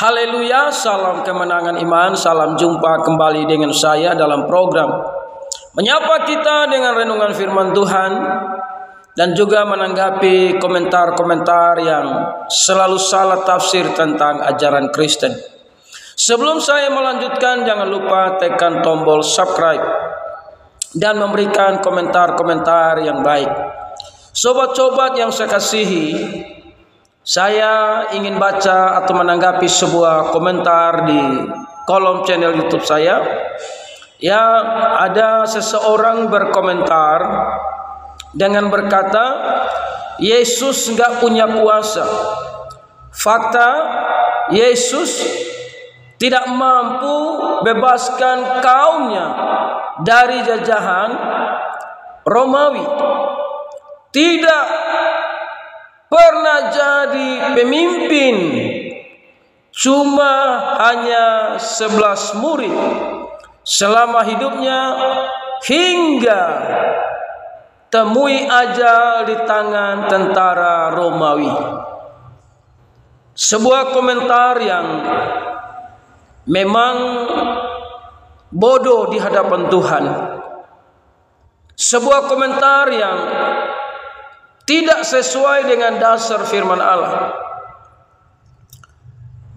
Haleluya, salam kemenangan iman, salam jumpa kembali dengan saya dalam program menyapa kita dengan renungan firman Tuhan dan juga menanggapi komentar-komentar yang selalu salah tafsir tentang ajaran Kristen. Sebelum saya melanjutkan, jangan lupa tekan tombol subscribe dan memberikan komentar-komentar yang baik. Sobat-sobat yang saya kasihi, saya ingin baca atau menanggapi sebuah komentar di kolom channel YouTube saya. Ya, ada seseorang berkomentar dengan berkata, Yesus nggak punya kuasa. Fakta, Yesus tidak mampu bebaskan kaumnya dari jajahan Romawi. Tidak pernah jadi pemimpin, cuma hanya 11 murid selama hidupnya hingga temui ajal di tangan tentara Romawi. Sebuah komentar yang memang bodoh di hadapan Tuhan. Sebuah komentar yang tidak sesuai dengan dasar firman Allah.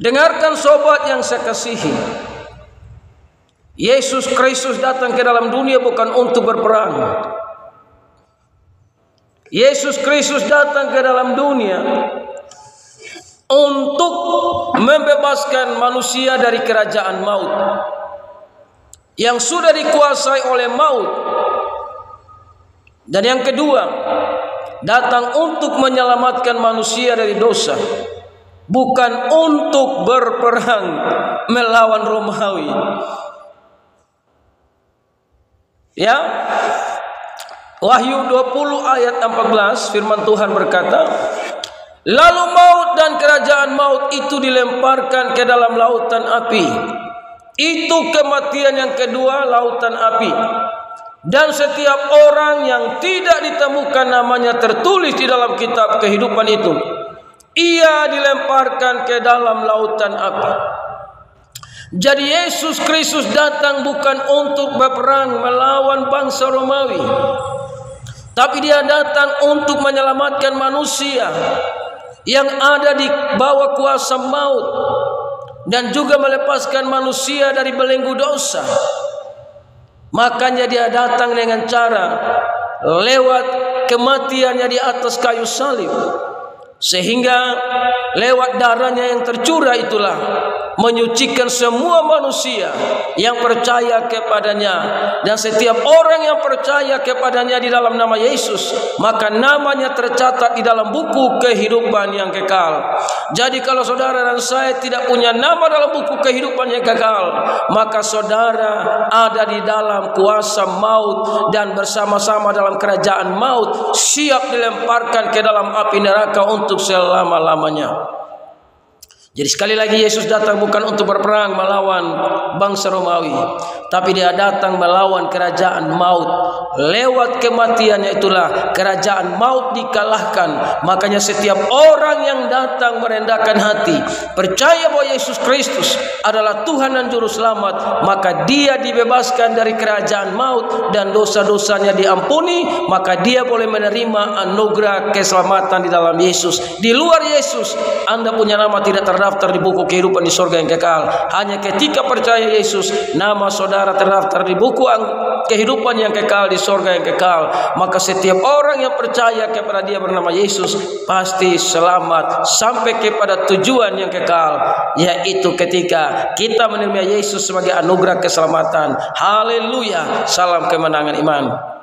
Dengarkan sobat yang saya kasihi, Yesus Kristus datang ke dalam dunia bukan untuk berperang. Yesus Kristus datang ke dalam dunia untuk membebaskan manusia dari kerajaan maut yang sudah dikuasai oleh maut. Dan yang kedua, datang untuk menyelamatkan manusia dari dosa, bukan untuk berperang melawan Romawi. Ya, Wahyu 20 ayat 14 firman Tuhan berkata, lalu maut dan kerajaan maut itu dilemparkan ke dalam lautan api. Itu kematian yang kedua, lautan api. Dan setiap orang yang tidak ditemukan namanya tertulis di dalam kitab kehidupan itu, ia dilemparkan ke dalam lautan api. Jadi Yesus Kristus datang bukan untuk berperang melawan bangsa Romawi, tapi dia datang untuk menyelamatkan manusia yang ada di bawah kuasa maut dan juga melepaskan manusia dari belenggu dosa. Makanya dia datang dengan cara lewat kematiannya di atas kayu salib, sehingga lewat darahnya yang tercurah itulah menyucikan semua manusia yang percaya kepadanya. Dan setiap orang yang percaya kepadanya di dalam nama Yesus, maka namanya tercatat di dalam buku kehidupan yang kekal. Jadi kalau saudara dan saya tidak punya nama dalam buku kehidupan yang kekal, maka saudara ada di dalam kuasa maut dan bersama-sama dalam kerajaan maut, siap dilemparkan ke dalam api neraka untuk selama-lamanya. Jadi sekali lagi, Yesus datang bukan untuk berperang melawan bangsa Romawi, tapi dia datang melawan kerajaan maut. Lewat kematiannya itulah kerajaan maut dikalahkan. Makanya setiap orang yang datang merendahkan hati, percaya bahwa Yesus Kristus adalah Tuhan dan Juru Selamat, maka dia dibebaskan dari kerajaan maut dan dosa-dosanya diampuni. Maka dia boleh menerima anugerah keselamatan di dalam Yesus. Di luar Yesus, Anda punya nama tidak terdaftar di buku kehidupan di surga yang kekal. Hanya ketika percaya Yesus, nama saudara terdaftar di buku kehidupan yang kekal di surga yang kekal. Maka setiap orang yang percaya kepada dia bernama Yesus pasti selamat sampai kepada tujuan yang kekal, yaitu ketika kita menerima Yesus sebagai anugerah keselamatan. Haleluya, salam kemenangan iman.